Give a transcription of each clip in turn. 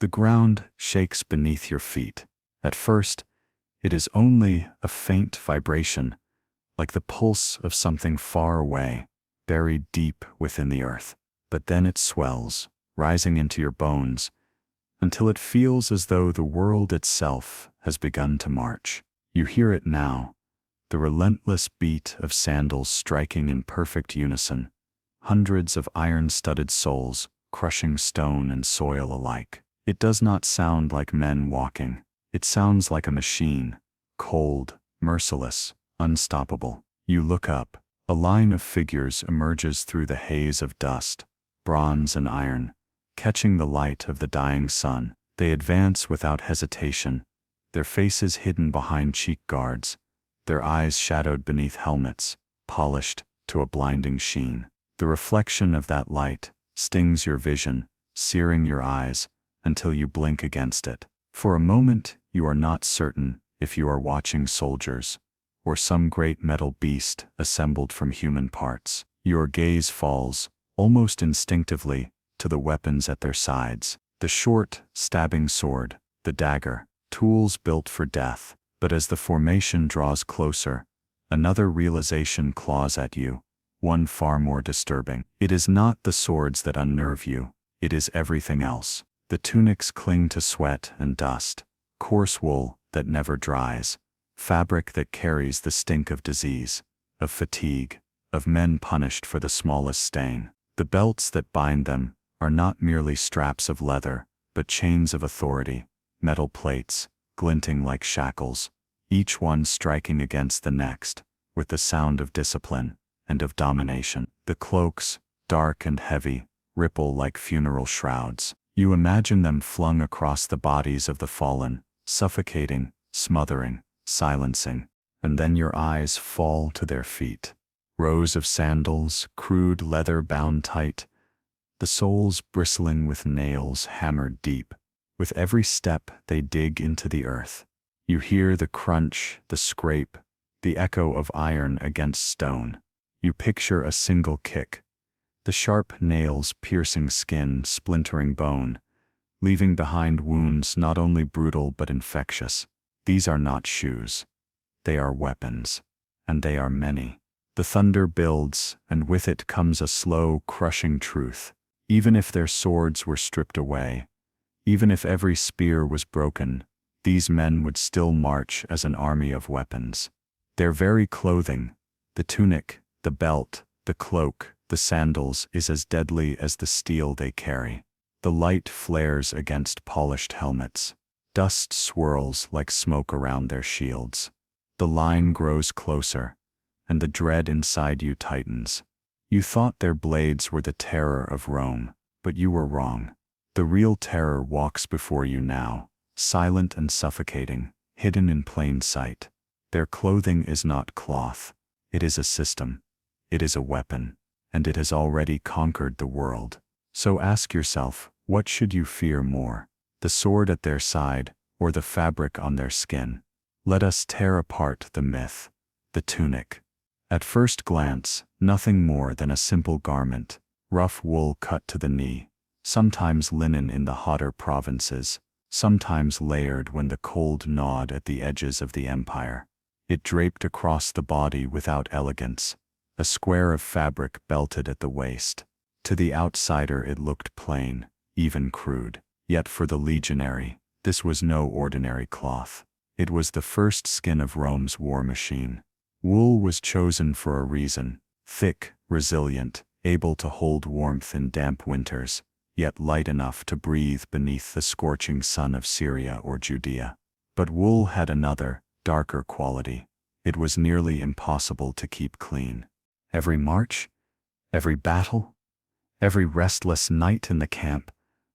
The ground shakes beneath your feet. At first, it is only a faint vibration, like the pulse of something far away, buried deep within the earth. But then it swells, rising into your bones, until it feels as though the world itself has begun to march. You hear it now, the relentless beat of sandals striking in perfect unison, hundreds of iron-studded soles crushing stone and soil alike. It does not sound like men walking. It sounds like a machine, cold, merciless, unstoppable. You look up. A line of figures emerges through the haze of dust, bronze and iron, catching the light of the dying sun. They advance without hesitation, their faces hidden behind cheek guards, their eyes shadowed beneath helmets, polished to a blinding sheen. The reflection of that light stings your vision, searing your eyes, until you blink against it. For a moment, you are not certain if you are watching soldiers, or some great metal beast assembled from human parts. Your gaze falls, almost instinctively, to the weapons at their sides. The short, stabbing sword, the dagger, tools built for death. But as the formation draws closer, another realization claws at you, one far more disturbing. It is not the swords that unnerve you, it is everything else. The tunics cling to sweat and dust, coarse wool that never dries, fabric that carries the stink of disease, of fatigue, of men punished for the smallest stain. The belts that bind them are not merely straps of leather, but chains of authority, metal plates, glinting like shackles, each one striking against the next, with the sound of discipline and of domination. The cloaks, dark and heavy, ripple like funeral shrouds. You imagine them flung across the bodies of the fallen, suffocating, smothering, silencing, and then your eyes fall to their feet. Rows of sandals, crude leather bound tight, the soles bristling with nails hammered deep. With every step they dig into the earth. You hear the crunch, the scrape, the echo of iron against stone. You picture a single kick, the sharp nails piercing skin, splintering bone, leaving behind wounds not only brutal but infectious. These are not shoes. They are weapons, and they are many. The thunder builds, and with it comes a slow, crushing truth. Even if their swords were stripped away, even if every spear was broken, these men would still march as an army of weapons. Their very clothing, the tunic, the belt, the cloak, the sandals, is as deadly as the steel they carry. The light flares against polished helmets. Dust swirls like smoke around their shields. The line grows closer, and the dread inside you tightens. You thought their blades were the terror of Rome, but you were wrong. The real terror walks before you now, silent and suffocating, hidden in plain sight. Their clothing is not cloth. It is a system. It is a weapon, and it has already conquered the world. So ask yourself, what should you fear more? The sword at their side, or the fabric on their skin? Let us tear apart the myth. The tunic. At first glance, nothing more than a simple garment, rough wool cut to the knee, sometimes linen in the hotter provinces, sometimes layered when the cold gnawed at the edges of the empire. It draped across the body without elegance, a square of fabric belted at the waist. To the outsider it looked plain, even crude. Yet for the legionary, this was no ordinary cloth. It was the first skin of Rome's war machine. Wool was chosen for a reason: thick, resilient, able to hold warmth in damp winters, yet light enough to breathe beneath the scorching sun of Syria or Judea. But wool had another, darker quality. It was nearly impossible to keep clean. Every march, every battle, every restless night in the camp,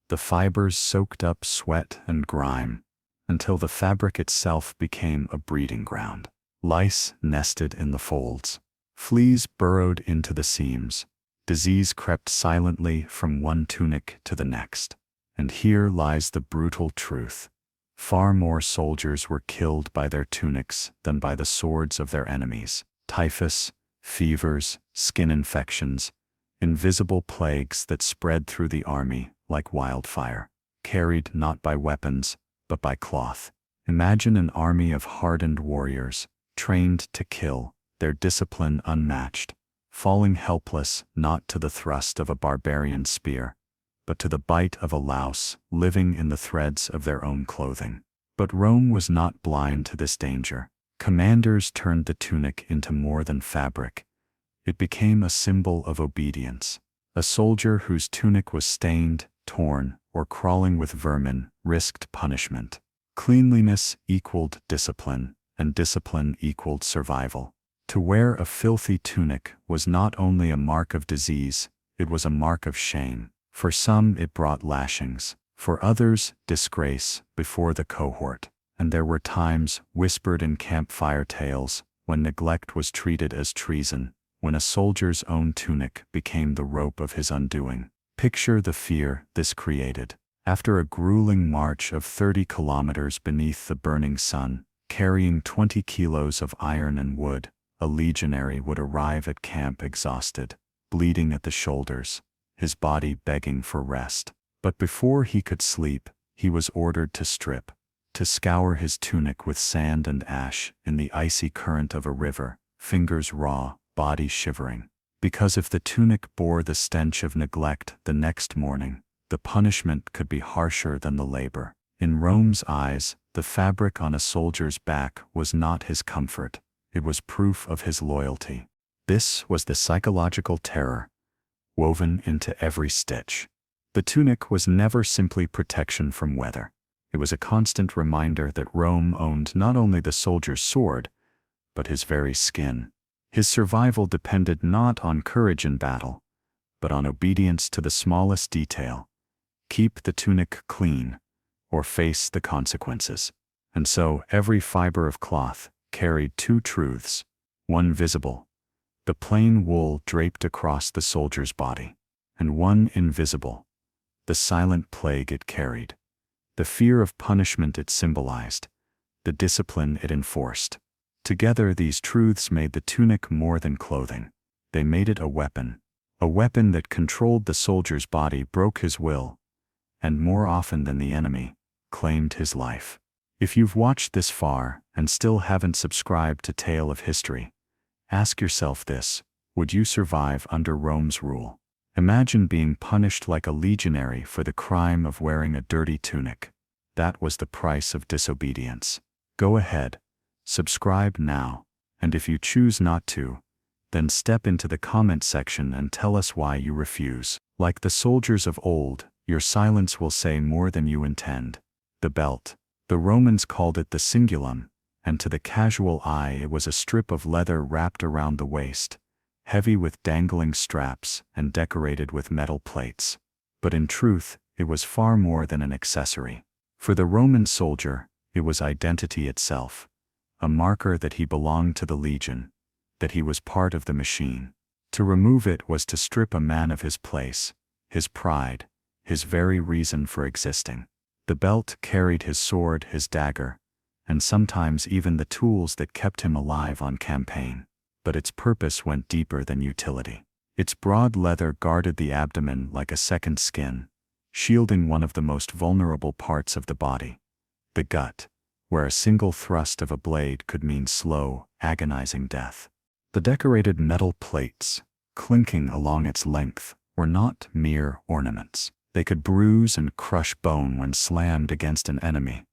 the fibers soaked up sweat and grime, until the fabric itself became a breeding ground. Lice nested in the folds. Fleas burrowed into the seams. Disease crept silently from one tunic to the next. And here lies the brutal truth. Far more soldiers were killed by their tunics than by the swords of their enemies. Typhus, fevers, skin infections, invisible plagues that spread through the army like wildfire. carried not by weapons, but by cloth. Imagine an army of hardened warriors, trained to kill, their discipline unmatched, falling helpless not to the thrust of a barbarian spear, but to the bite of a louse, living in the threads of their own clothing. But Rome was not blind to this danger. Commanders turned the tunic into more than fabric. It became a symbol of obedience. A soldier whose tunic was stained, torn, or crawling with vermin risked punishment. Cleanliness equaled discipline, and discipline equaled survival. To wear a filthy tunic was not only a mark of disease, it was a mark of shame. For some it brought lashings, for others disgrace before the cohort. And there were times, whispered in campfire tales, when neglect was treated as treason, when a soldier's own tunic became the rope of his undoing. Picture the fear this created. After a grueling march of 30 kilometers beneath the burning sun, carrying 20 kilos of iron and wood, a legionary would arrive at camp exhausted, bleeding at the shoulders, his body begging for rest. But before he could sleep, he was ordered to strip, to scour his tunic with sand and ash in the icy current of a river, fingers raw, body shivering. Because if the tunic bore the stench of neglect the next morning, the punishment could be harsher than the labor. In Rome's eyes, the fabric on a soldier's back was not his comfort, it was proof of his loyalty. This was the psychological terror, woven into every stitch. The tunic was never simply protection from weather. It was a constant reminder that Rome owned not only the soldier's sword, but his very skin. His survival depended not on courage in battle, but on obedience to the smallest detail. Keep the tunic clean, or face the consequences. And so every fiber of cloth carried two truths, one visible, the plain wool draped across the soldier's body, and one invisible, the silent plague it carried, the fear of punishment it symbolized, the discipline it enforced. Together these truths made the tunic more than clothing. They made it a weapon that controlled the soldier's body, broke his will, and more often than the enemy, claimed his life. If you've watched this far and still haven't subscribed to Tale of History, ask yourself this: would you survive under Rome's rule? Imagine being punished like a legionary for the crime of wearing a dirty tunic. That was the price of disobedience. Go ahead, subscribe now, and if you choose not to, then step into the comment section and tell us why you refuse. Like the soldiers of old, your silence will say more than you intend. The belt. The Romans called it the cingulum, and to the casual eye it was a strip of leather wrapped around the waist, heavy with dangling straps and decorated with metal plates. But in truth, it was far more than an accessory. For the Roman soldier, it was identity itself, a marker that he belonged to the legion, that he was part of the machine. To remove it was to strip a man of his place, his pride, his very reason for existing. The belt carried his sword, his dagger, and sometimes even the tools that kept him alive on campaign. But its purpose went deeper than utility. Its broad leather guarded the abdomen like a second skin, shielding one of the most vulnerable parts of the body, the gut, where a single thrust of a blade could mean slow, agonizing death. The decorated metal plates, clinking along its length, were not mere ornaments. They could bruise and crush bone when slammed against an enemy,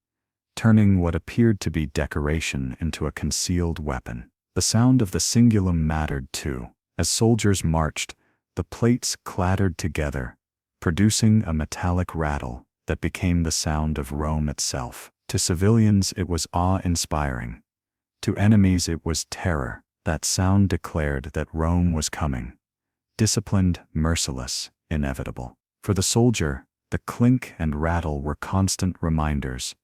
turning what appeared to be decoration into a concealed weapon. The sound of the cingulum mattered too. As soldiers marched, the plates clattered together, producing a metallic rattle that became the sound of Rome itself. To civilians it was awe-inspiring. To enemies it was terror. That sound declared that Rome was coming. Disciplined, merciless, inevitable. For the soldier, the clink and rattle were constant reminders.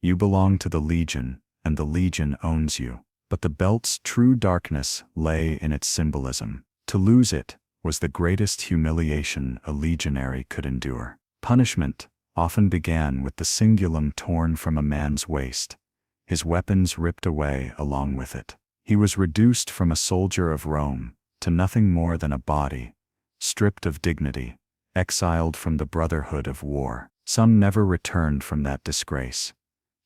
You belong to the legion, and the legion owns you. But the belt's true darkness lay in its symbolism. To lose it was the greatest humiliation a legionary could endure. Punishment often began with the cingulum torn from a man's waist, his weapons ripped away along with it. He was reduced from a soldier of Rome to nothing more than a body, stripped of dignity, exiled from the brotherhood of war. Some never returned from that disgrace,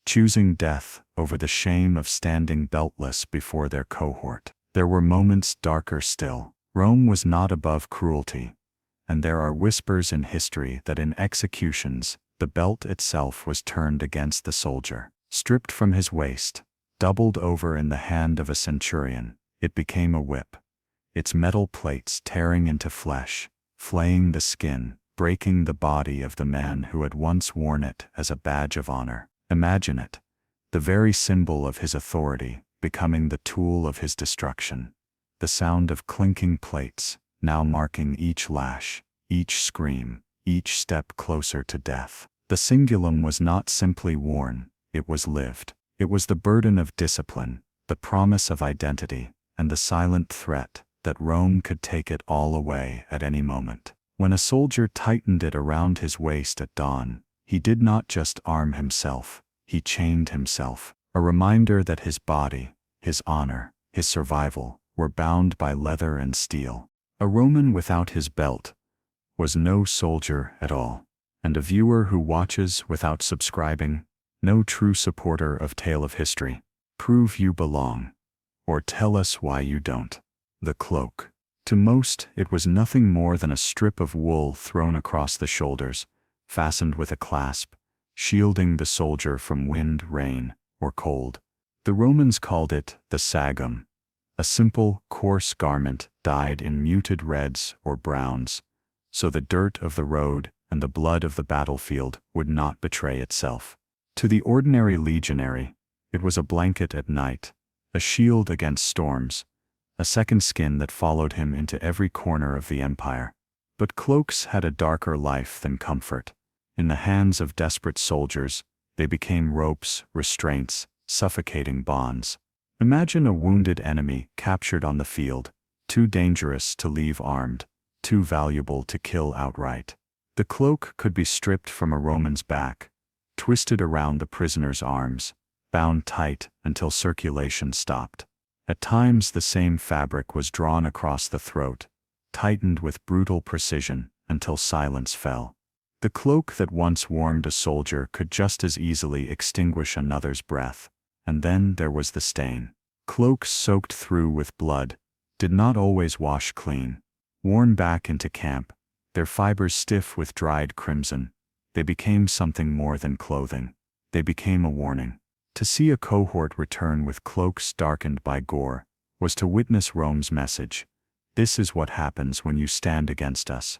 choosing death over the shame of standing beltless before their cohort. There were moments darker still. Rome was not above cruelty, and there are whispers in history that in executions, the belt itself was turned against the soldier. Stripped from his waist, doubled over in the hand of a centurion, it became a whip, its metal plates tearing into flesh, flaying the skin, breaking the body of the man who had once worn it as a badge of honor. Imagine it, the very symbol of his authority, becoming the tool of his destruction. The sound of clinking plates, now marking each lash, each scream, each step closer to death. The cingulum was not simply worn, it was lived. It was the burden of discipline, the promise of identity, and the silent threat that Rome could take it all away at any moment. When a soldier tightened it around his waist at dawn, he did not just arm himself, he chained himself, a reminder that his body, his honor, his survival, were bound by leather and steel. A Roman without his belt was no soldier at all, and a viewer who watches without subscribing, no true supporter of Tale of History. Prove you belong, or tell us why you don't. The cloak. To most, it was nothing more than a strip of wool thrown across the shoulders, fastened with a clasp, shielding the soldier from wind, rain, or cold. The Romans called it the sagum, a simple, coarse garment dyed in muted reds or browns, so the dirt of the road and the blood of the battlefield would not betray itself. To the ordinary legionary, it was a blanket at night, a shield against storms, a second skin that followed him into every corner of the empire. But cloaks had a darker life than comfort. In the hands of desperate soldiers, they became ropes, restraints, suffocating bonds. Imagine a wounded enemy captured on the field, too dangerous to leave armed, too valuable to kill outright. The cloak could be stripped from a Roman's back, twisted around the prisoner's arms, bound tight until circulation stopped. At times the same fabric was drawn across the throat, tightened with brutal precision until silence fell. The cloak that once warmed a soldier could just as easily extinguish another's breath. And then there was the stain. Cloaks soaked through with blood did not always wash clean. Worn back into camp, their fibers stiff with dried crimson, they became something more than clothing. They became a warning. To see a cohort return with cloaks darkened by gore was to witness Rome's message. This is what happens when you stand against us.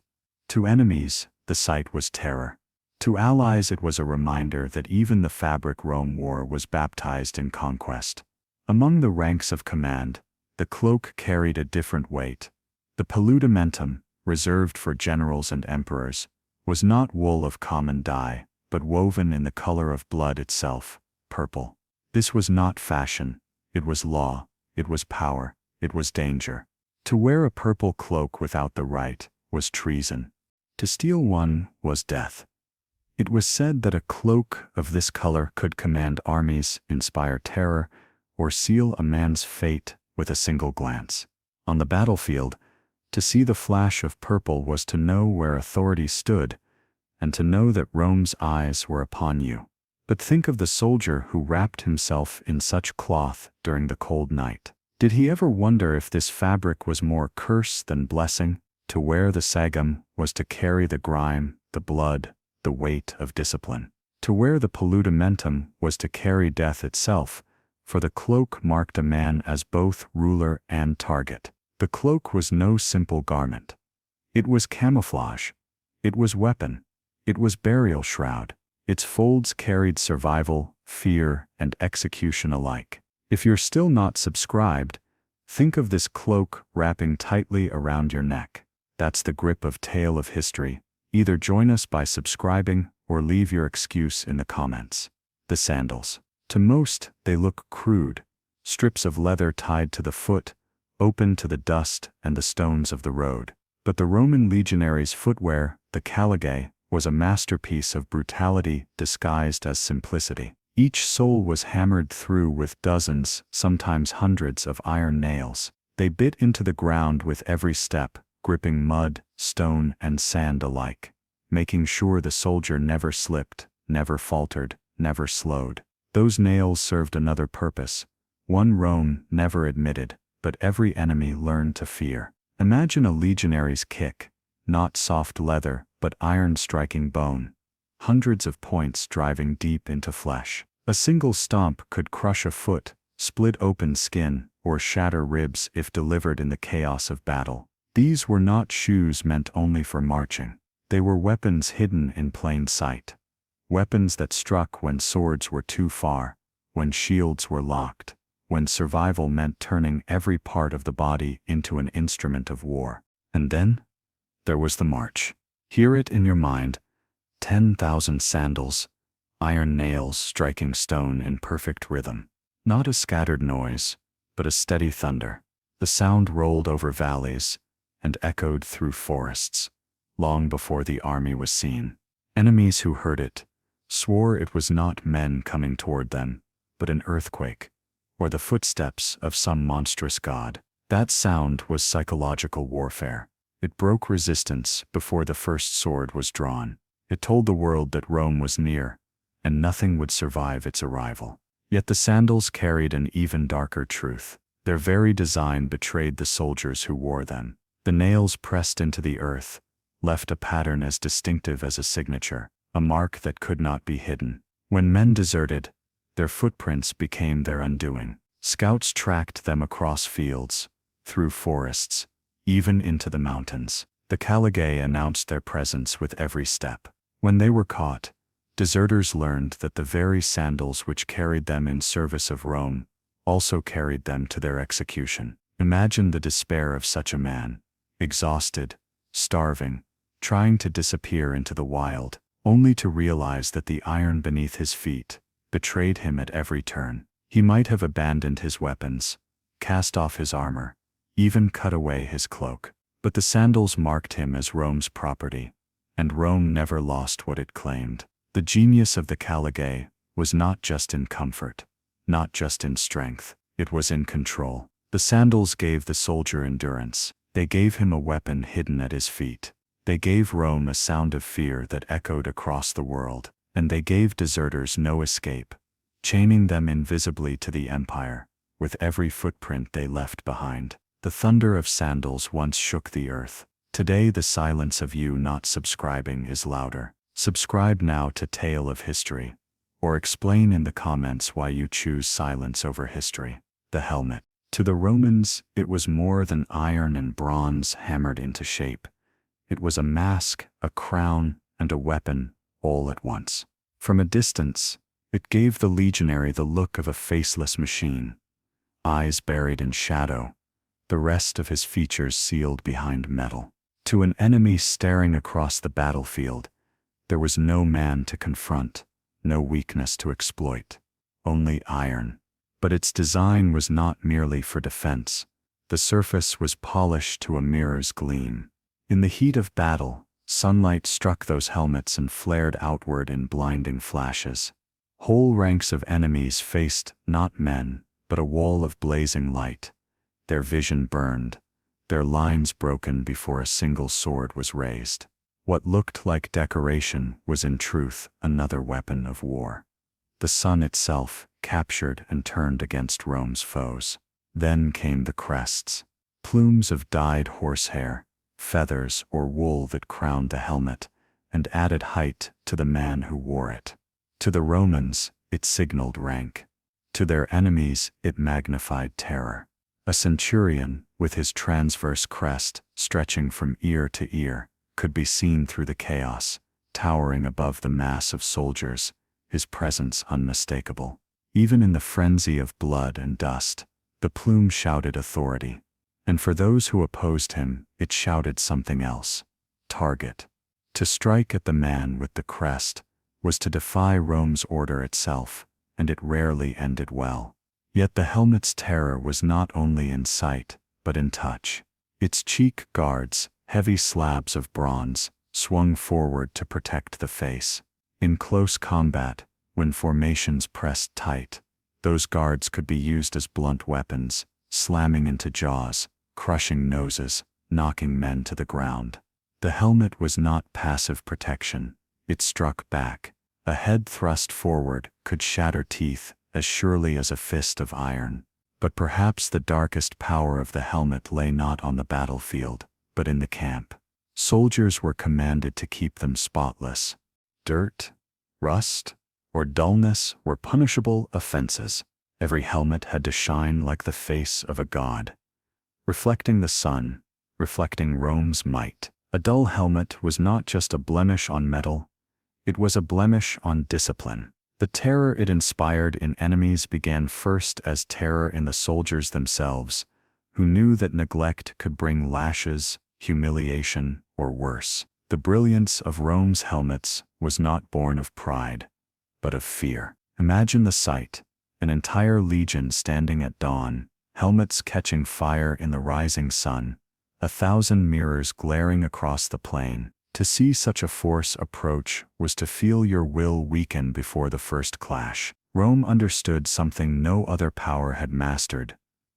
To enemies, the sight was terror. To allies it was a reminder that even the fabric Rome wore was baptized in conquest. Among the ranks of command, the cloak carried a different weight. The paludamentum, reserved for generals and emperors, was not wool of common dye, but woven in the color of blood itself, purple. This was not fashion, it was law, it was power, it was danger. To wear a purple cloak without the right was treason. To steal one was death. It was said that a cloak of this color could command armies, inspire terror, or seal a man's fate with a single glance. On the battlefield, to see the flash of purple was to know where authority stood, and to know that Rome's eyes were upon you. But think of the soldier who wrapped himself in such cloth during the cold night. Did he ever wonder if this fabric was more curse than blessing? To wear the sagum was to carry the grime, the blood, the weight of discipline. To wear the paludamentum was to carry death itself, for the cloak marked a man as both ruler and target. The cloak was no simple garment. It was camouflage. It was weapon. It was burial shroud. Its folds carried survival, fear, and execution alike. If you're still not subscribed, think of this cloak wrapping tightly around your neck. That's the grip of Tale of History. Either join us by subscribing or leave your excuse in the comments. The sandals. To most, they look crude. Strips of leather tied to the foot, open to the dust and the stones of the road. But the Roman legionaries' footwear, the Caligae, was a masterpiece of brutality disguised as simplicity. Each sole was hammered through with dozens, sometimes hundreds of iron nails. They bit into the ground with every step, gripping mud, stone, and sand alike. making sure the soldier never slipped, never faltered, never slowed. Those nails served another purpose, one Rome never admitted, but every enemy learned to fear. Imagine a legionary's kick, not soft leather, but iron striking bone, hundreds of points driving deep into flesh. A single stomp could crush a foot, split open skin, or shatter ribs if delivered in the chaos of battle. These were not shoes meant only for marching. They were weapons hidden in plain sight. Weapons that struck when swords were too far, when shields were locked, when survival meant turning every part of the body into an instrument of war. And then, there was the march. Hear it in your mind: 10,000 sandals, iron nails striking stone in perfect rhythm. Not a scattered noise, but a steady thunder. The sound rolled over valleys and echoed through forests, long before the army was seen. Enemies who heard it swore it was not men coming toward them, but an earthquake, or the footsteps of some monstrous god. That sound was psychological warfare. It broke resistance before the first sword was drawn. It told the world that Rome was near, and nothing would survive its arrival. Yet the sandals carried an even darker truth. Their very design betrayed the soldiers who wore them. The nails pressed into the earth left a pattern as distinctive as a signature, a mark that could not be hidden. When men deserted, their footprints became their undoing. Scouts tracked them across fields, through forests, even into the mountains. The Caligae announced their presence with every step. When they were caught, deserters learned that the very sandals which carried them in service of Rome also carried them to their execution. Imagine the despair of such a man, exhausted, starving, trying to disappear into the wild, only to realize that the iron beneath his feet betrayed him at every turn. He might have abandoned his weapons, cast off his armor, even cut away his cloak. But the sandals marked him as Rome's property, and Rome never lost what it claimed. The genius of the Caligae was not just in comfort, not just in strength, it was in control. The sandals gave the soldier endurance. They gave him a weapon hidden at his feet. They gave Rome a sound of fear that echoed across the world. And they gave deserters no escape, chaining them invisibly to the empire, with every footprint they left behind. The thunder of sandals once shook the earth. Today the silence of you not subscribing is louder. Subscribe now to Tale of History, or explain in the comments why you choose silence over history. The helmet. To the Romans, it was more than iron and bronze hammered into shape. It was a mask, a crown, and a weapon, all at once. From a distance, it gave the legionary the look of a faceless machine, eyes buried in shadow, the rest of his features sealed behind metal. To an enemy staring across the battlefield, there was no man to confront, no weakness to exploit, only iron. But its design was not merely for defense. The surface was polished to a mirror's gleam. In the heat of battle, sunlight struck those helmets and flared outward in blinding flashes. Whole ranks of enemies faced not men, but a wall of blazing light. Their vision burned, their lines broken before a single sword was raised. What looked like decoration was in truth another weapon of war. The sun itself, captured and turned against Rome's foes. Then came the crests, plumes of dyed horsehair, feathers or wool that crowned the helmet, and added height to the man who wore it. To the Romans, it signaled rank. To their enemies, it magnified terror. A centurion, with his transverse crest stretching from ear to ear, could be seen through the chaos, towering above the mass of soldiers, his presence unmistakable. Even in the frenzy of blood and dust, the plume shouted authority. And for those who opposed him, it shouted something else: target. To strike at the man with the crest was to defy Rome's order itself, and it rarely ended well. Yet the helmet's terror was not only in sight, but in touch. Its cheek guards, heavy slabs of bronze, swung forward to protect the face. In close combat, when formations pressed tight, those guards could be used as blunt weapons, slamming into jaws, crushing noses, knocking men to the ground. The helmet was not passive protection. It struck back. A head thrust forward could shatter teeth as surely as a fist of iron. But perhaps the darkest power of the helmet lay not on the battlefield, but in the camp. Soldiers were commanded to keep them spotless. Dirt, rust, or dullness were punishable offenses. Every helmet had to shine like the face of a god, reflecting the sun, reflecting Rome's might. A dull helmet was not just a blemish on metal, it was a blemish on discipline. The terror it inspired in enemies began first as terror in the soldiers themselves, who knew that neglect could bring lashes, humiliation, or worse. The brilliance of Rome's helmets was not born of pride, but of fear. Imagine the sight, an entire legion standing at dawn, helmets catching fire in the rising sun, 1,000 mirrors glaring across the plain. To see such a force approach was to feel your will weaken before the first clash. Rome understood something no other power had mastered,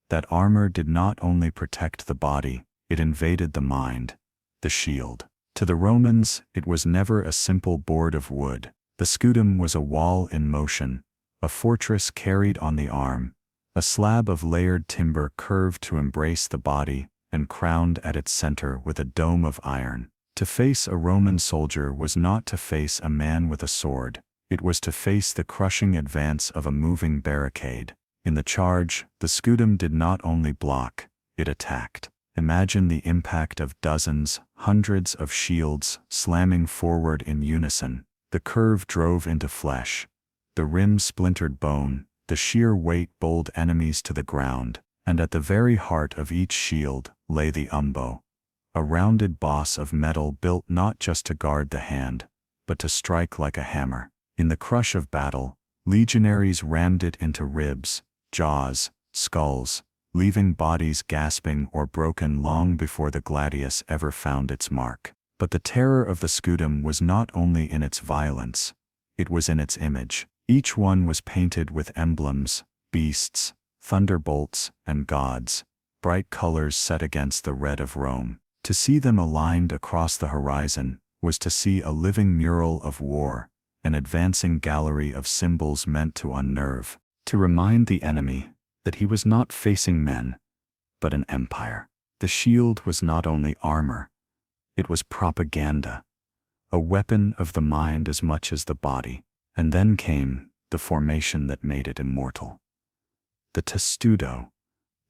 that armor did not only protect the body, it invaded the mind, the shield. To the Romans, it was never a simple board of wood. The scudum was a wall in motion, a fortress carried on the arm, a slab of layered timber curved to embrace the body and crowned at its center with a dome of iron. To face a Roman soldier was not to face a man with a sword, it was to face the crushing advance of a moving barricade. In the charge, the scudum did not only block, it attacked. Imagine the impact of dozens, hundreds of shields slamming forward in unison. The curve drove into flesh, the rim splintered bone, the sheer weight bowled enemies to the ground, and at the very heart of each shield lay the umbo, a rounded boss of metal built not just to guard the hand, but to strike like a hammer. In the crush of battle, legionaries rammed it into ribs, jaws, skulls, leaving bodies gasping or broken long before the gladius ever found its mark. But the terror of the scudum was not only in its violence, it was in its image. Each one was painted with emblems, beasts, thunderbolts, and gods, bright colors set against the red of Rome. To see them aligned across the horizon was to see a living mural of war, an advancing gallery of symbols meant to unnerve, to remind the enemy that he was not facing men, but an empire. The shield was not only armor, it was propaganda, a weapon of the mind as much as the body. And then came the formation that made it immortal. The testudo,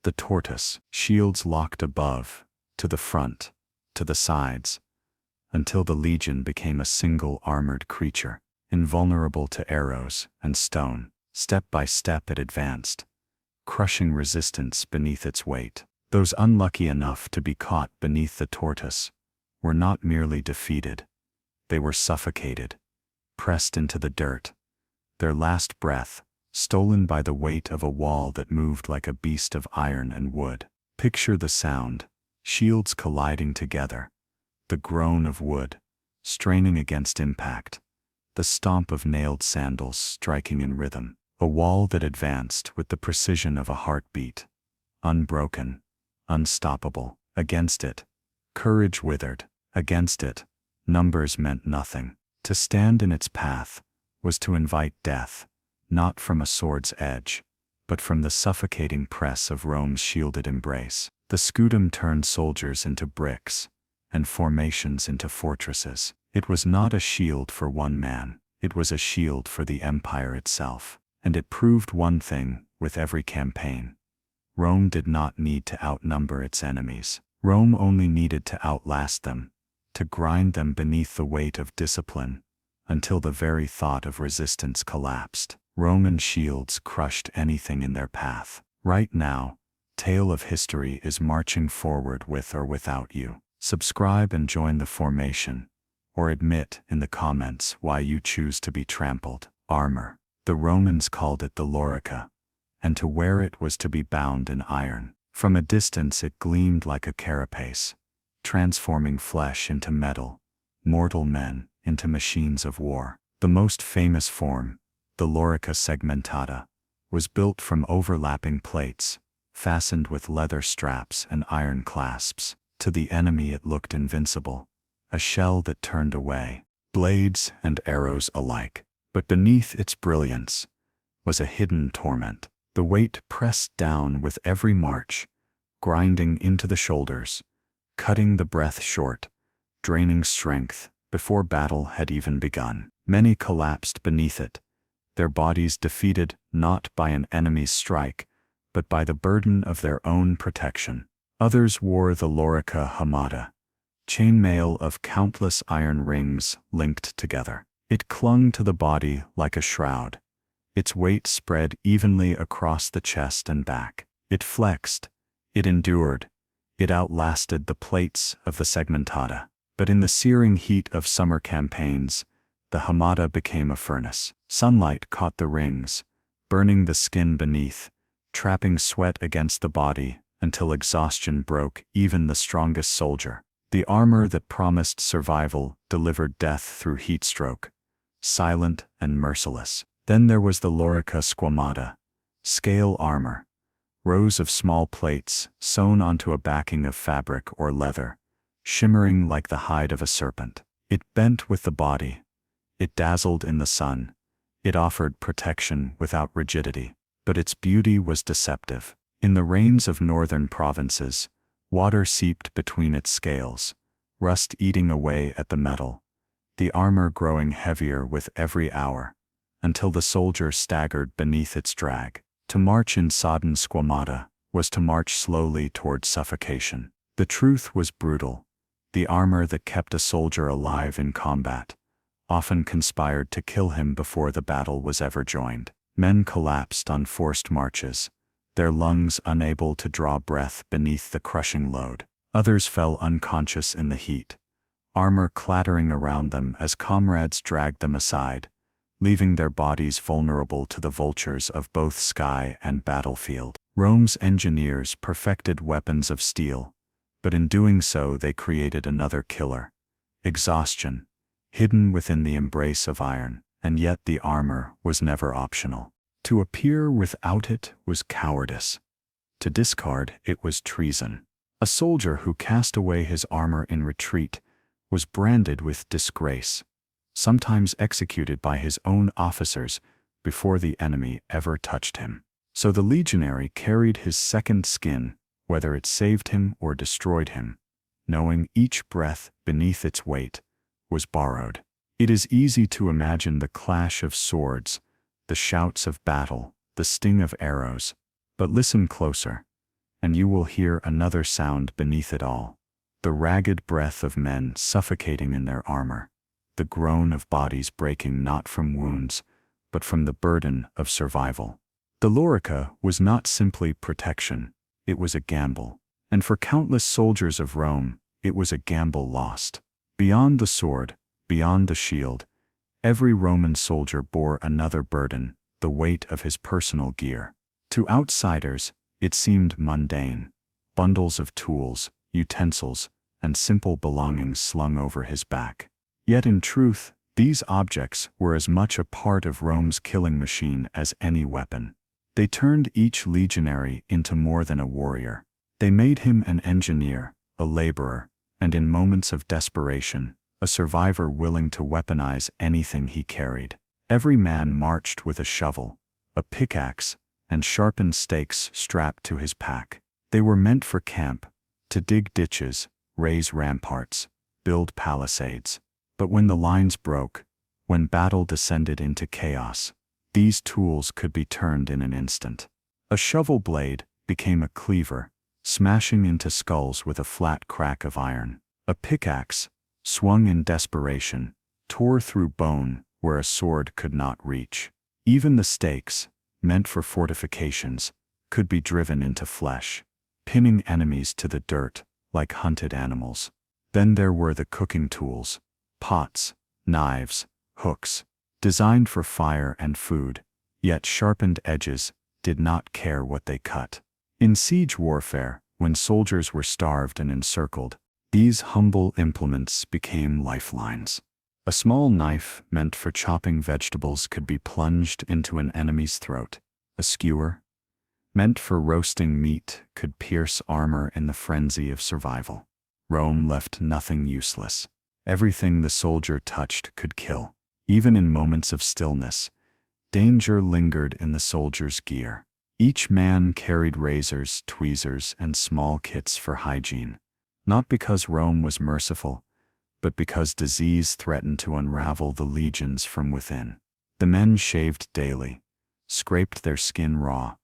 the tortoise, shields locked above, to the front, to the sides, until the legion became a single armored creature, invulnerable to arrows and stone. Step by step it advanced, crushing resistance beneath its weight. Those unlucky enough to be caught beneath the tortoise were not merely defeated, they were suffocated, pressed into the dirt, their last breath stolen by the weight of a wall that moved like a beast of iron and wood. Picture the sound, shields colliding together, the groan of wood, straining against impact, the stomp of nailed sandals striking in rhythm, a wall that advanced with the precision of a heartbeat, unbroken, unstoppable. Against it, courage withered. Against it, numbers meant nothing. To stand in its path was to invite death, not from a sword's edge, but from the suffocating press of Rome's shielded embrace. The scudum turned soldiers into bricks, and formations into fortresses. It was not a shield for one man, it was a shield for the empire itself. And it proved one thing with every campaign. Rome did not need to outnumber its enemies. Rome only needed to outlast them, to grind them beneath the weight of discipline, until the very thought of resistance collapsed. Roman shields crushed anything in their path. Right now, tale of history is marching forward with or without you. Subscribe and join the formation, or admit in the comments why you choose to be trampled. Armor. The Romans called it the lorica, and to wear it was to be bound in iron. From a distance it gleamed like a carapace, transforming flesh into metal, mortal men into machines of war. The most famous form, the lorica segmentata, was built from overlapping plates, fastened with leather straps and iron clasps. To the enemy it looked invincible, a shell that turned away, blades and arrows alike. But beneath its brilliance was a hidden torment. The weight pressed down with every march, grinding into the shoulders, cutting the breath short, draining strength before battle had even begun. Many collapsed beneath it, their bodies defeated not by an enemy's strike, but by the burden of their own protection. Others wore the lorica hamada, chainmail of countless iron rings linked together. It clung to the body like a shroud, its weight spread evenly across the chest and back. It flexed, it endured, it outlasted the plates of the segmentata. But in the searing heat of summer campaigns, the hamada became a furnace. Sunlight caught the rings, burning the skin beneath, trapping sweat against the body until exhaustion broke even the strongest soldier. The armor that promised survival delivered death through heat stroke, silent and merciless. Then there was the lorica squamata, scale armor, rows of small plates sewn onto a backing of fabric or leather, shimmering like the hide of a serpent. It bent with the body, it dazzled in the sun, it offered protection without rigidity. But its beauty was deceptive. In the rains of northern provinces, water seeped between its scales, rust eating away at the metal, the armor growing heavier with every hour, until the soldier staggered beneath its drag. To march in sodden squamata was to march slowly toward suffocation. The truth was brutal. The armor that kept a soldier alive in combat often conspired to kill him before the battle was ever joined. Men collapsed on forced marches, their lungs unable to draw breath beneath the crushing load. Others fell unconscious in the heat, armor clattering around them as comrades dragged them aside, leaving their bodies vulnerable to the vultures of both sky and battlefield. Rome's engineers perfected weapons of steel, but in doing so they created another killer: exhaustion, hidden within the embrace of iron. And yet the armor was never optional. To appear without it was cowardice. To discard it was treason. A soldier who cast away his armor in retreat was branded with disgrace, sometimes executed by his own officers before the enemy ever touched him. So the legionary carried his second skin, whether it saved him or destroyed him, knowing each breath beneath its weight was borrowed. It is easy to imagine the clash of swords, the shouts of battle, the sting of arrows, but listen closer, and you will hear another sound beneath it all: the ragged breath of men suffocating in their armor, the groan of bodies breaking not from wounds, but from the burden of survival. The lorica was not simply protection, it was a gamble, and for countless soldiers of Rome, it was a gamble lost. Beyond the sword, beyond the shield, every Roman soldier bore another burden: the weight of his personal gear. To outsiders, it seemed mundane: bundles of tools, utensils, and simple belongings slung over his back. Yet in truth, these objects were as much a part of Rome's killing machine as any weapon. They turned each legionary into more than a warrior. They made him an engineer, a laborer, and in moments of desperation, a survivor willing to weaponize anything he carried. Every man marched with a shovel, a pickaxe, and sharpened stakes strapped to his pack. They were meant for camp, to dig ditches, raise ramparts, build palisades. But when the lines broke, when battle descended into chaos, these tools could be turned in an instant. A shovel blade became a cleaver, smashing into skulls with a flat crack of iron. A pickaxe, swung in desperation, tore through bone where a sword could not reach. Even the stakes, meant for fortifications, could be driven into flesh, pinning enemies to the dirt like hunted animals. Then there were the cooking tools: pots, knives, hooks, designed for fire and food, yet sharpened edges did not care what they cut. In siege warfare, when soldiers were starved and encircled, these humble implements became lifelines. A small knife meant for chopping vegetables could be plunged into an enemy's throat. A skewer, meant for roasting meat, could pierce armor in the frenzy of survival. Rome left nothing useless. Everything the soldier touched could kill. Even in moments of stillness, danger lingered in the soldier's gear. Each man carried razors, tweezers, and small kits for hygiene. Not because Rome was merciful, but because disease threatened to unravel the legions from within. The men shaved daily, scraped their skin raw,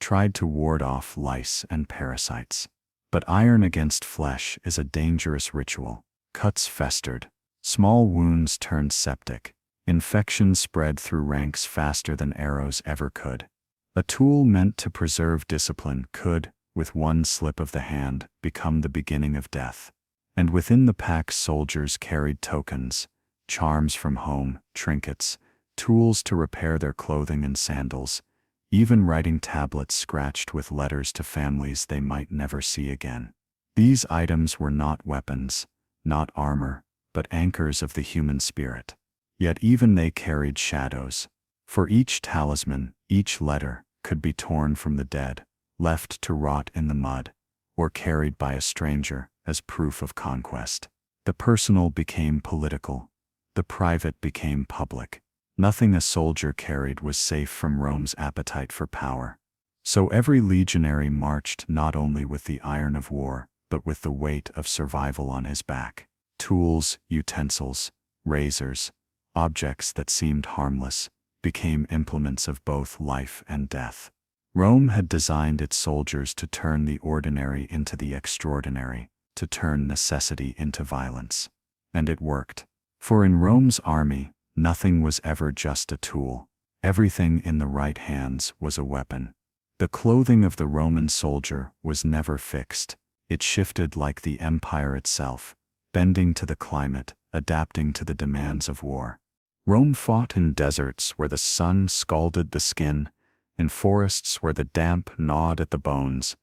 tried to ward off lice and parasites. But iron against flesh is a dangerous ritual. Cuts festered, small wounds turned septic, infection spread through ranks faster than arrows ever could. A tool meant to preserve discipline could, with one slip of the hand, become the beginning of death. And within the pack soldiers carried tokens, charms from home, trinkets, tools to repair their clothing and sandals, even writing tablets scratched with letters to families they might never see again. These items were not weapons, not armor, but anchors of the human spirit. Yet even they carried shadows. For each talisman, each letter, could be torn from the dead, left to rot in the mud, or carried by a stranger as proof of conquest. The personal became political. The private became public. Nothing a soldier carried was safe from Rome's appetite for power. So every legionary marched not only with the iron of war, but with the weight of survival on his back. Tools, utensils, razors, objects that seemed harmless, became implements of both life and death. Rome had designed its soldiers to turn the ordinary into the extraordinary, to turn necessity into violence. And it worked. For in Rome's army, nothing was ever just a tool. Everything in the right hands was a weapon. The clothing of the Roman soldier was never fixed. It shifted like the empire itself, bending to the climate, adapting to the demands of war. Rome fought in deserts where the sun scalded the skin, in forests where the damp gnawed at the bones,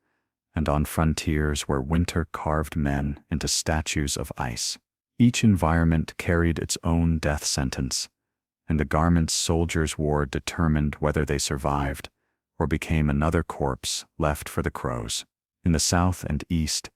and on frontiers where winter carved men into statues of ice. Each environment carried its own death sentence, and the garments soldiers wore determined whether they survived or became another corpse left for the crows. In the south and east,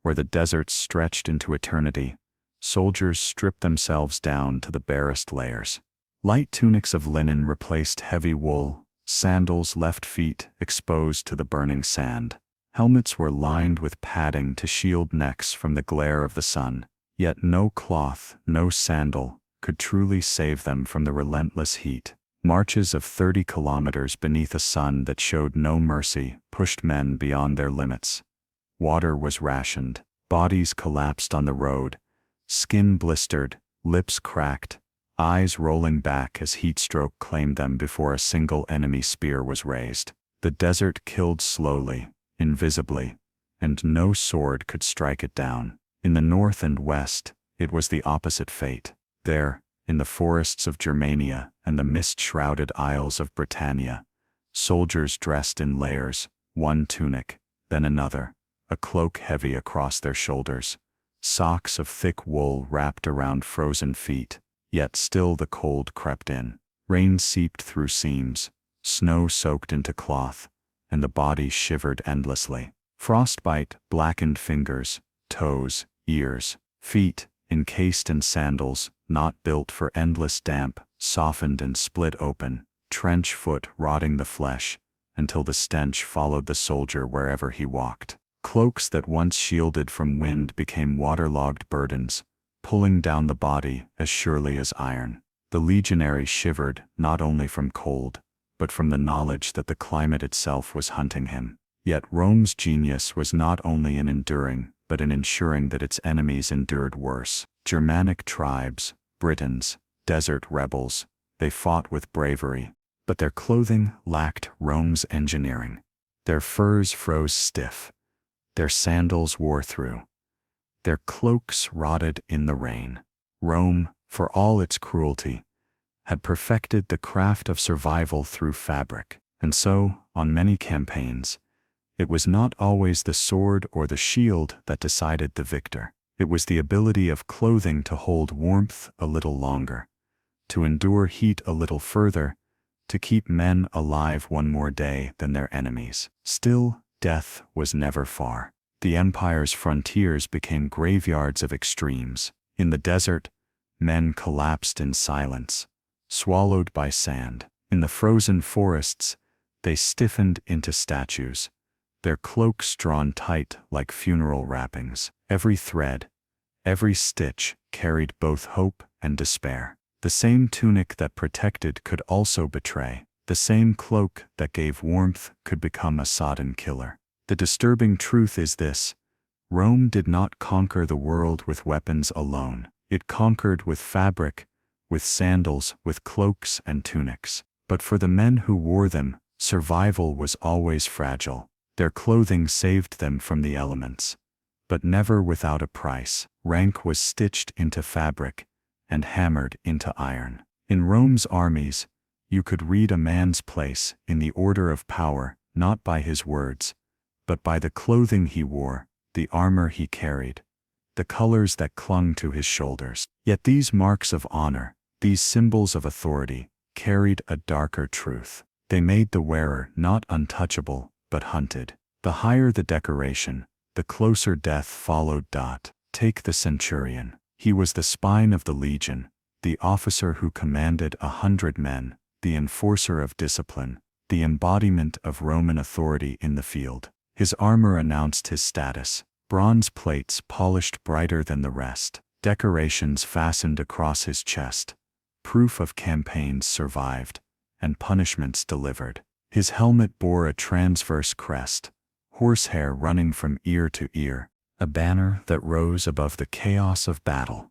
where the deserts stretched into eternity, soldiers stripped themselves down to the barest layers. Light tunics of linen replaced heavy wool, sandals left feet exposed to the burning sand. Helmets were lined with padding to shield necks from the glare of the sun. Yet no cloth, no sandal, could truly save them from the relentless heat. Marches of 30 kilometers beneath a sun that showed no mercy pushed men beyond their limits. Water was rationed, bodies collapsed on the road, skin blistered, lips cracked, eyes rolling back as heatstroke claimed them before a single enemy spear was raised. The desert killed slowly, invisibly, and no sword could strike it down. In the north and west, it was the opposite fate. There, in the forests of Germania and the mist-shrouded isles of Britannia, soldiers dressed in layers, one tunic, then another, a cloak heavy across their shoulders, socks of thick wool wrapped around frozen feet, yet still the cold crept in. Rain seeped through seams, snow soaked into cloth, and the body shivered endlessly. Frostbite blackened fingers, toes, ears, feet, encased in sandals, not built for endless damp, softened and split open, trench foot rotting the flesh, until the stench followed the soldier wherever he walked. Cloaks that once shielded from wind became waterlogged burdens, pulling down the body as surely as iron. The legionary shivered not only from cold, but from the knowledge that the climate itself was hunting him. Yet Rome's genius was not only in enduring, but in ensuring that its enemies endured worse. Germanic tribes, Britons, desert rebels, they fought with bravery, but their clothing lacked Rome's engineering. Their furs froze stiff, their sandals wore through, their cloaks rotted in the rain. Rome, for all its cruelty, had perfected the craft of survival through fabric, and so, on many campaigns, it was not always the sword or the shield that decided the victor. It was the ability of clothing to hold warmth a little longer, to endure heat a little further, to keep men alive one more day than their enemies. Still, death was never far. The empire's frontiers became graveyards of extremes. In the desert, men collapsed in silence, swallowed by sand. In the frozen forests, they stiffened into statues, their cloaks drawn tight like funeral wrappings. Every thread, every stitch carried both hope and despair. The same tunic that protected could also betray. The same cloak that gave warmth could become a sodden killer. The disturbing truth is this: Rome did not conquer the world with weapons alone. It conquered with fabric, with sandals, with cloaks and tunics. But for the men who wore them, survival was always fragile. Their clothing saved them from the elements, but never without a price. Rank was stitched into fabric and hammered into iron. In Rome's armies, you could read a man's place in the order of power not by his words, but by the clothing he wore, the armor he carried, the colors that clung to his shoulders. Yet these marks of honor, these symbols of authority, carried a darker truth. They made the wearer not untouchable, but hunted. The higher the decoration, the closer death followed. Take the centurion. He was the spine of the legion, the officer who commanded 100 men, the enforcer of discipline, the embodiment of Roman authority in the field. His armor announced his status: bronze plates polished brighter than the rest, decorations fastened across his chest, proof of campaigns survived, and punishments delivered. His helmet bore a transverse crest, horsehair running from ear to ear, a banner that rose above the chaos of battle,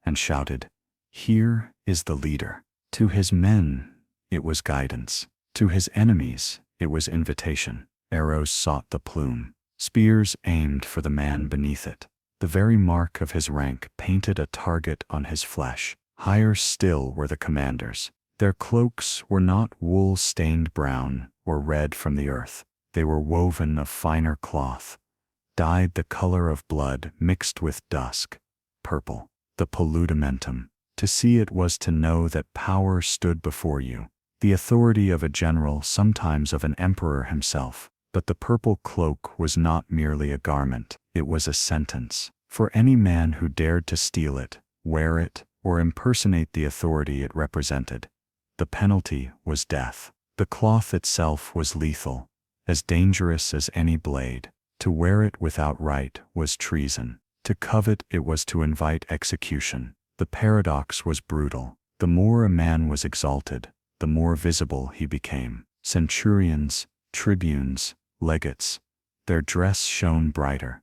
and shouted, "Here is the leader." To his men, it was guidance. To his enemies, it was invitation. Arrows sought the plume. Spears aimed for the man beneath it. The very mark of his rank painted a target on his flesh. Higher still were the commanders. Their cloaks were not wool stained brown or red from the earth. They were woven of finer cloth, dyed the color of blood mixed with dusk, purple. The polludimentum. To see it was to know that power stood before you. The authority of a general, sometimes of an emperor himself. But the purple cloak was not merely a garment, it was a sentence. For any man who dared to steal it, wear it, or impersonate the authority it represented, the penalty was death. The cloth itself was lethal, as dangerous as any blade. To wear it without right was treason. To covet it was to invite execution. The paradox was brutal. The more a man was exalted, the more visible he became. Centurions, tribunes, legates, their dress shone brighter.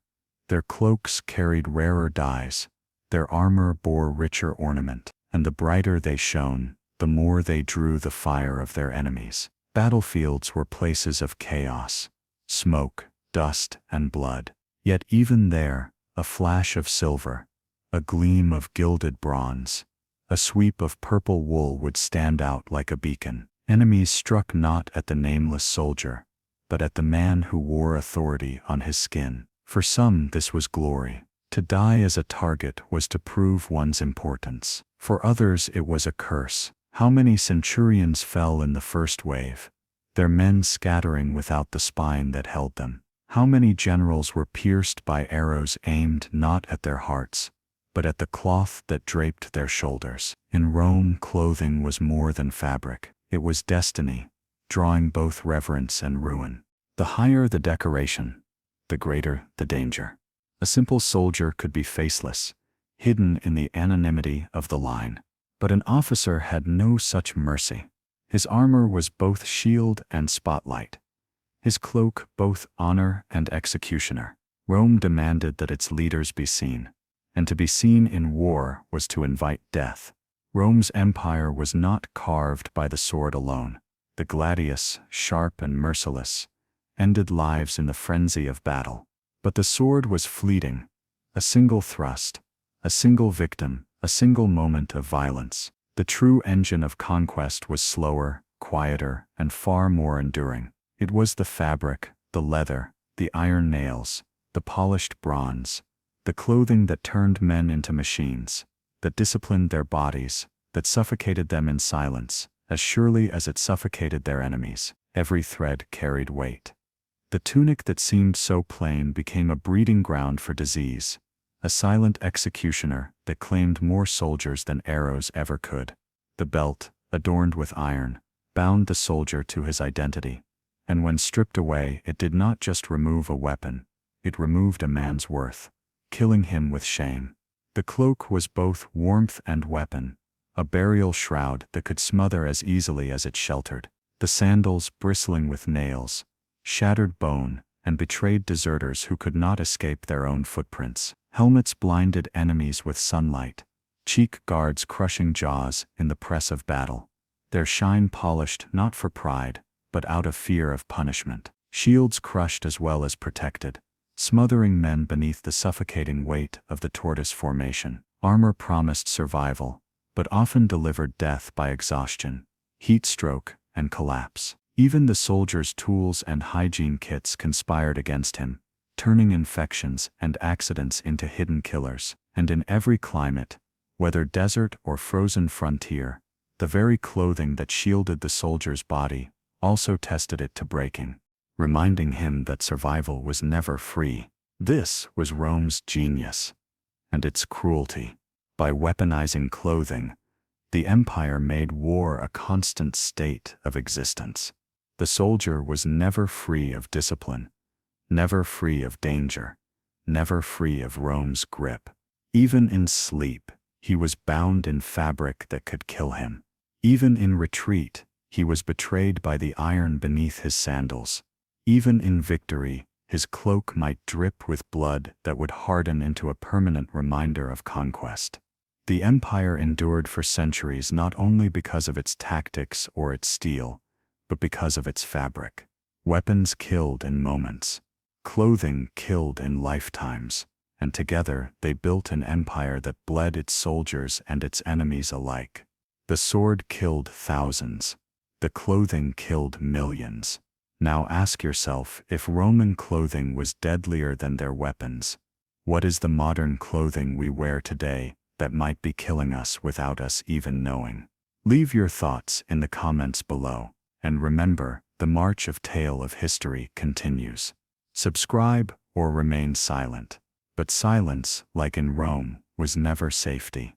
Their cloaks carried rarer dyes. Their armor bore richer ornament. And the brighter they shone, the more they drew the fire of their enemies. Battlefields were places of chaos, smoke, dust, and blood. Yet even there, a flash of silver, a gleam of gilded bronze, a sweep of purple wool would stand out like a beacon. Enemies struck not at the nameless soldier, but at the man who wore authority on his skin. For some this was glory. To die as a target was to prove one's importance. For others it was a curse. How many centurions fell in the first wave, their men scattering without the spine that held them? How many generals were pierced by arrows aimed not at their hearts, but at the cloth that draped their shoulders? In Rome, clothing was more than fabric. It was destiny, drawing both reverence and ruin. The higher the decoration, the greater the danger. A simple soldier could be faceless, hidden in the anonymity of the line. But an officer had no such mercy. His armor was both shield and spotlight. His cloak both honor and executioner. Rome demanded that its leaders be seen, and to be seen in war was to invite death. Rome's empire was not carved by the sword alone. The gladius, sharp and merciless, ended lives in the frenzy of battle. But the sword was fleeting, a single thrust, a single victim, a single moment of violence. The true engine of conquest was slower, quieter, and far more enduring. It was the fabric, the leather, the iron nails, the polished bronze, the clothing that turned men into machines, that disciplined their bodies, that suffocated them in silence, as surely as it suffocated their enemies. Every thread carried weight. The tunic that seemed so plain became a breeding ground for disease, a silent executioner that claimed more soldiers than arrows ever could. The belt, adorned with iron, bound the soldier to his identity, and when stripped away it did not just remove a weapon, it removed a man's worth, killing him with shame. The cloak was both warmth and weapon, a burial shroud that could smother as easily as it sheltered. The sandals, bristling with nails, shattered bone, and betrayed deserters who could not escape their own footprints. Helmets blinded enemies with sunlight, cheek guards crushing jaws in the press of battle, their shine polished not for pride, but out of fear of punishment. Shields crushed as well as protected, smothering men beneath the suffocating weight of the tortoise formation. Armor promised survival, but often delivered death by exhaustion, heat stroke, and collapse. Even the soldier's tools and hygiene kits conspired against him, turning infections and accidents into hidden killers. And in every climate, whether desert or frozen frontier, the very clothing that shielded the soldier's body also tested it to breaking, reminding him that survival was never free. This was Rome's genius, and its cruelty. By weaponizing clothing, the empire made war a constant state of existence. The soldier was never free of discipline, never free of danger, never free of Rome's grip. Even in sleep, he was bound in fabric that could kill him. Even in retreat, he was betrayed by the iron beneath his sandals. Even in victory, his cloak might drip with blood that would harden into a permanent reminder of conquest. The empire endured for centuries not only because of its tactics or its steel, but because of its fabric. Weapons killed in moments. Clothing killed in lifetimes, and together they built an empire that bled its soldiers and its enemies alike. The sword killed thousands. The clothing killed millions. Now ask yourself, if Roman clothing was deadlier than their weapons, what is the modern clothing we wear today that might be killing us without us even knowing? Leave your thoughts in the comments below, and remember, the march of tale of history continues. Subscribe or remain silent. But silence, like in Rome, was never safety.